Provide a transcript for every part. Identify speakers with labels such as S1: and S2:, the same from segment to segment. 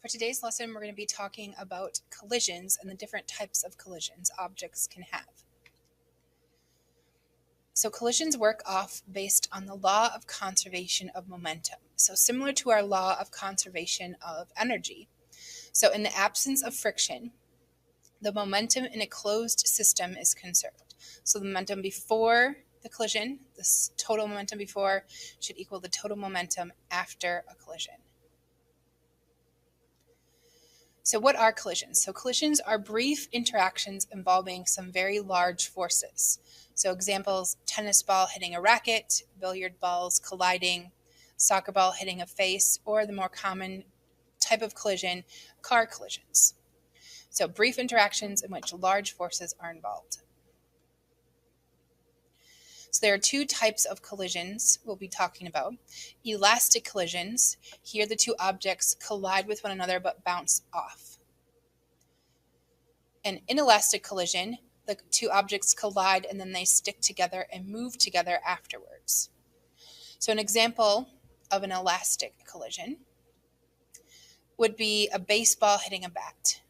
S1: For today's lesson, we're going to be talking about collisions and the different types of collisions objects can have. So collisions work off based on the law of conservation of momentum. So similar to our law of conservation of energy. So in the absence of friction, the momentum in a closed system is conserved. So the momentum before the collision, this total momentum before, should equal the total momentum after a collision. So what are collisions? So collisions are brief interactions involving some very large forces. So examples, tennis ball hitting a racket, billiard balls colliding, soccer ball hitting a face, or the more common type of collision, car collisions. So brief interactions in which large forces are involved. So there are two types of collisions we'll be talking about. Elastic collisions, here the two objects collide with one another but bounce off. An inelastic collision, the two objects collide and then they stick together and move together afterwards. So an example of an elastic collision would be a baseball hitting a bat.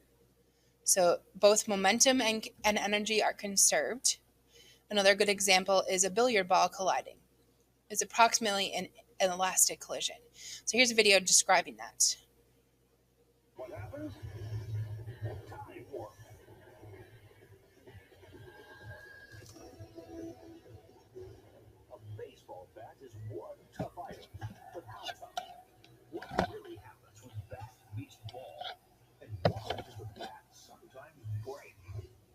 S1: So both momentum and energy are conserved. Another good example is a billiard ball colliding. It's approximately an elastic collision. So here's a video describing that.
S2: What happens? Time warp. A baseball bat is one tough item, but how tough? What really happens when bat meets ball? And why does the bat sometimes break?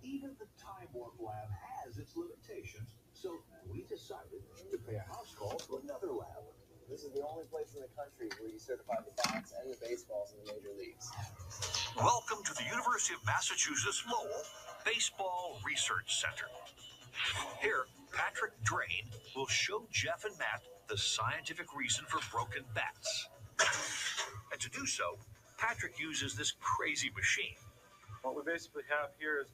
S2: Even the Time Warp Lab has its limitations, so we decided to pay a house call to another lab.
S3: This is the only place in the country where you certify the bats and the baseballs in the major leagues.
S4: Welcome to the University of Massachusetts Lowell Baseball Research Center. Here, Patrick Drain will show Jeff and Matt the scientific reason for broken bats. And to do so, Patrick uses this crazy machine.
S5: What we basically have here is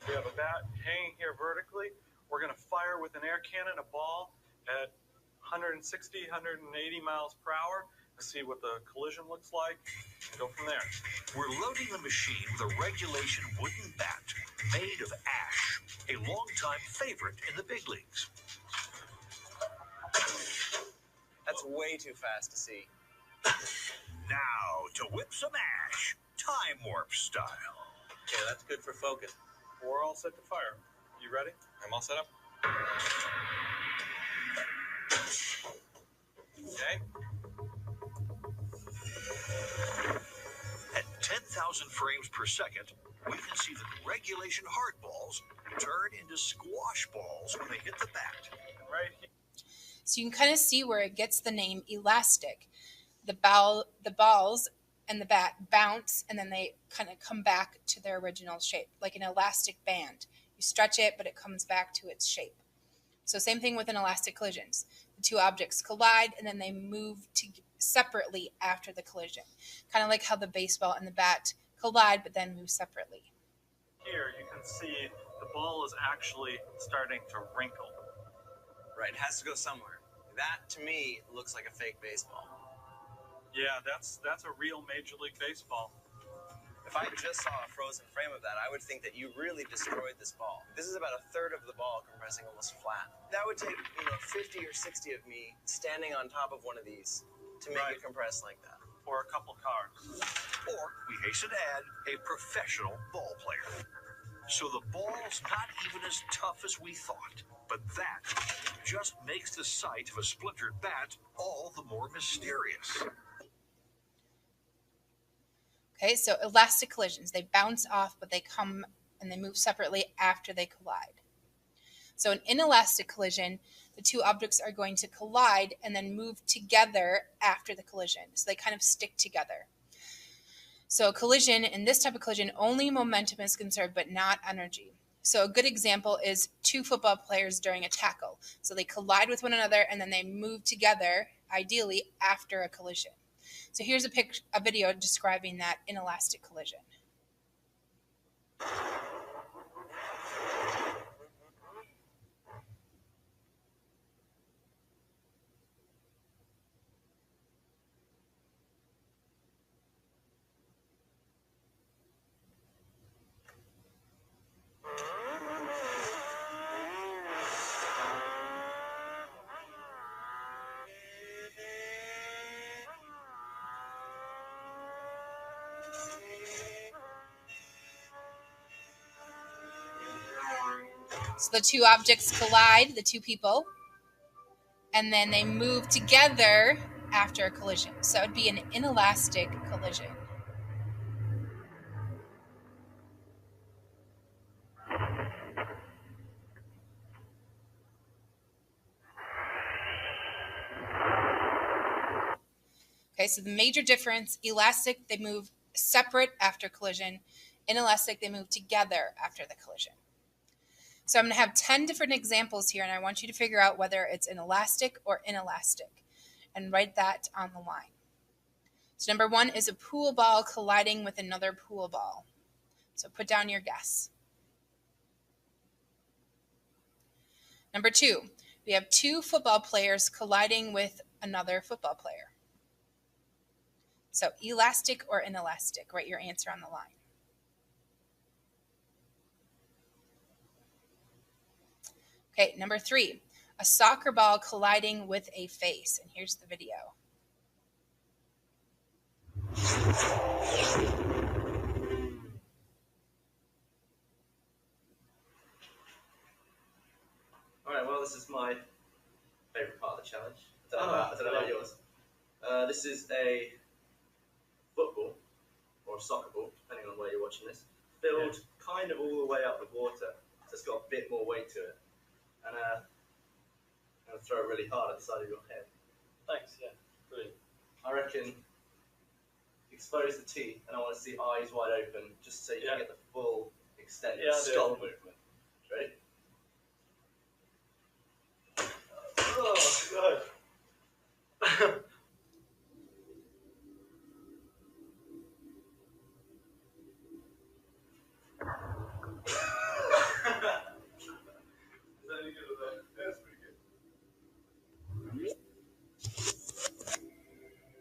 S5: we have a bat hanging here vertically. We're going to fire with an air cannon a ball at 160, 180 miles per hour to see what the collision looks like and go from there.
S4: We're loading the machine with a regulation wooden bat made of ash, a longtime favorite in the big leagues.
S3: That's way too fast to see.
S4: Now to whip some ash, Time Warp style.
S3: Okay, that's good for focus.
S5: We're all set to fire. You ready?
S3: I'm all set up. Okay.
S4: At 10,000 frames per second, we can see that regulation hardballs turn into squash balls when they hit the bat.
S5: Right here.
S1: So you can kind of see where it gets the name elastic. The balls and the bat bounce and then they kind of come back to their original shape, like an elastic band. You stretch it, but it comes back to its shape. So same thing with an elastic collisions. The two objects collide and then they move separately after the collision. Kind of like how the baseball and the bat collide but then move separately.
S5: Here you can see the ball is actually starting to wrinkle.
S3: Right, it has to go somewhere. That, to me, looks like a fake baseball.
S5: Yeah, that's a real Major League Baseball.
S3: If I just saw a frozen frame of that, I would think that you really destroyed this ball. This is about a third of the ball compressing almost flat. That would take, 50 or 60 of me standing on top of one of these to make it compress like that.
S5: Or a couple cars.
S4: Or, we hasten to add, a professional ball player. So the ball's not even as tough as we thought. But that just makes the sight of a splintered bat all the more mysterious.
S1: Okay, so elastic collisions, they bounce off, but they come and they move separately after they collide. So an inelastic collision, the two objects are going to collide and then move together after the collision. So they kind of stick together. So a collision, in this type of collision, only momentum is conserved, but not energy. So a good example is two football players during a tackle. So they collide with one another and then they move together, ideally, after a collision. So here's a video describing that inelastic collision. So the two objects collide, the two people, and then they move together after a collision. So it would be an inelastic collision. Okay, so the major difference, elastic, they move separate after collision. Inelastic, they move together after the collision. So I'm going to have 10 different examples here, and I want you to figure out whether it's inelastic or inelastic, and write that on the line. So number 1 is a pool ball colliding with another pool ball. So put down your guess. Number 2, we have 2 football players colliding with another football player. So elastic or inelastic, write your answer on the line. Okay, number 3, a soccer ball colliding with a face. And here's the video.
S6: All right, well, this is my favourite part of the challenge. I don't know about yours. This is a football, or a soccer ball, depending on where you're watching this, filled kind of all the way up with water, so it's got a bit more weight to it. And I'm going to throw it really hard at the side of your head.
S5: Thanks, yeah. Brilliant.
S6: I reckon expose the teeth, and I want to see eyes wide open, just so you can get the full extent of skull movement. Ready?
S5: Oh, God.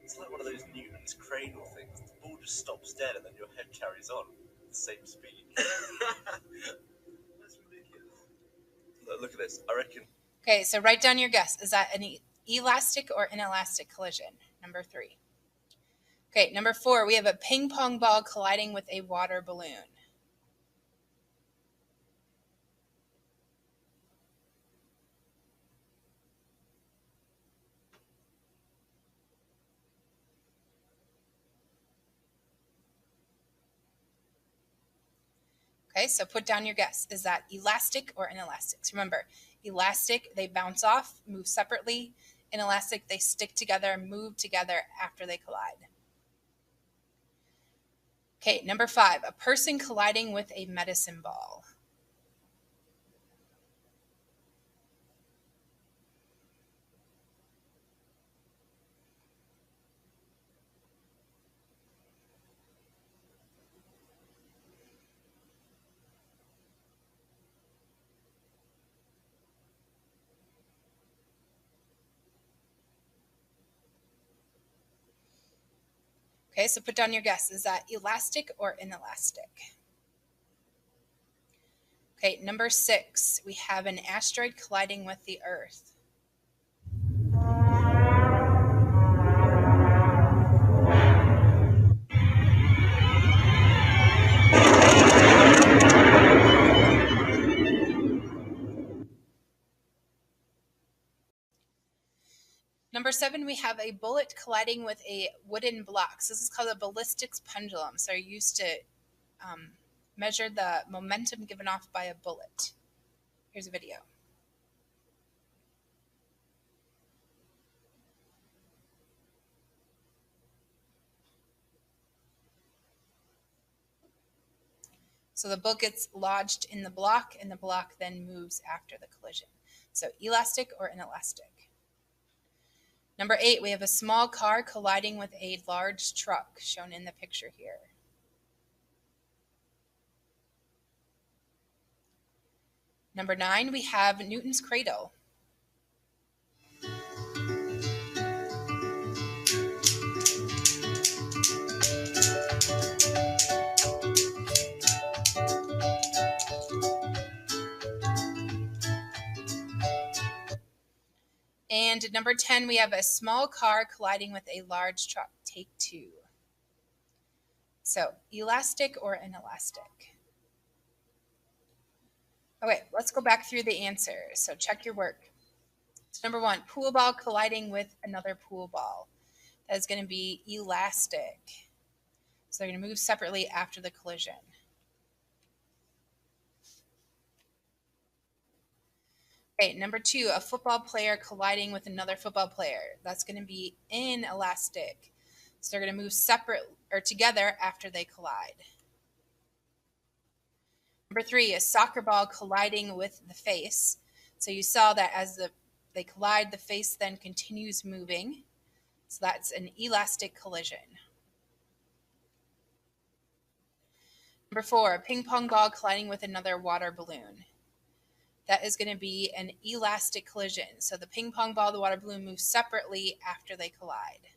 S3: It's like one of those Newton's cradle things. The ball just stops dead and then your head carries on at the same speed. That's ridiculous. Look at this. I reckon.
S1: Okay, so write down your guess. Is that an elastic or inelastic collision? Number 3. Okay, number 4, we have a ping pong ball colliding with a water balloon. Okay, so put down your guess. Is that elastic or inelastic? So remember, elastic, they bounce off, move separately. Inelastic, they stick together, move together after they collide. Okay, number 5, a person colliding with a medicine ball. Okay, so put down your guess. Is that elastic or inelastic? Okay, number 6, we have an asteroid colliding with the Earth. Number 7, we have a bullet colliding with a wooden block. So this is called a ballistics pendulum. So you're used to measure the momentum given off by a bullet. Here's a video. So the bullet gets lodged in the block, and the block then moves after the collision. So elastic or inelastic. Number 8, we have a small car colliding with a large truck, shown in the picture here. Number 9, we have Newton's cradle. And number 10, we have a small car colliding with a large truck. Take 2. So, elastic or inelastic? Okay, let's go back through the answers. So check your work. So number 1, pool ball colliding with another pool ball. That is going to be elastic. So they're going to move separately after the collision. Okay, number 2, a football player colliding with another football player. That's going to be inelastic. So they're going to move separate or together after they collide. Number 3, a soccer ball colliding with the face. So you saw that as they collide, the face then continues moving. So that's an elastic collision. Number 4, a ping pong ball colliding with another water balloon. That is going to be an elastic collision. So the ping pong ball and the water balloon move separately after they collide.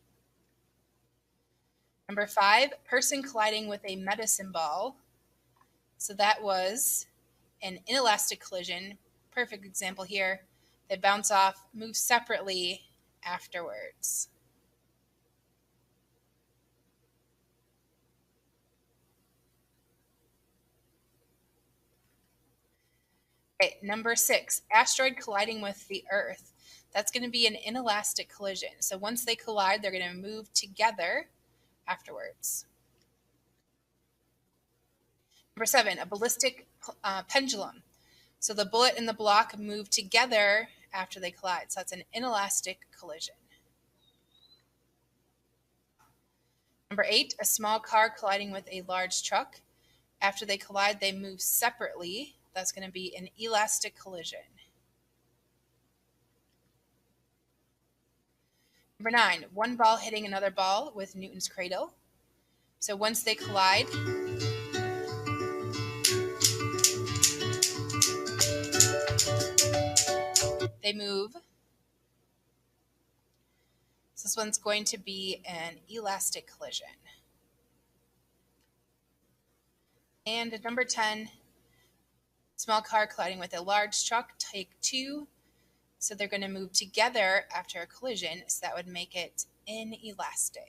S1: Number 5, person colliding with a medicine ball. So that was an inelastic collision. Perfect example here. They bounce off, move separately afterwards. Okay, number 6, asteroid colliding with the Earth. That's going to be an inelastic collision. So once they collide, they're going to move together afterwards. Number 7, a ballistic pendulum. So the bullet and the block move together after they collide. So that's an inelastic collision. Number 8, a small car colliding with a large truck. After they collide, they move separately. That's going to be an elastic collision. Number 9, one ball hitting another ball with Newton's cradle. So once they collide, they move. So this one's going to be an elastic collision. And number 10, small car colliding with a large truck, take 2. So they're going to move together after a collision, so that would make it inelastic.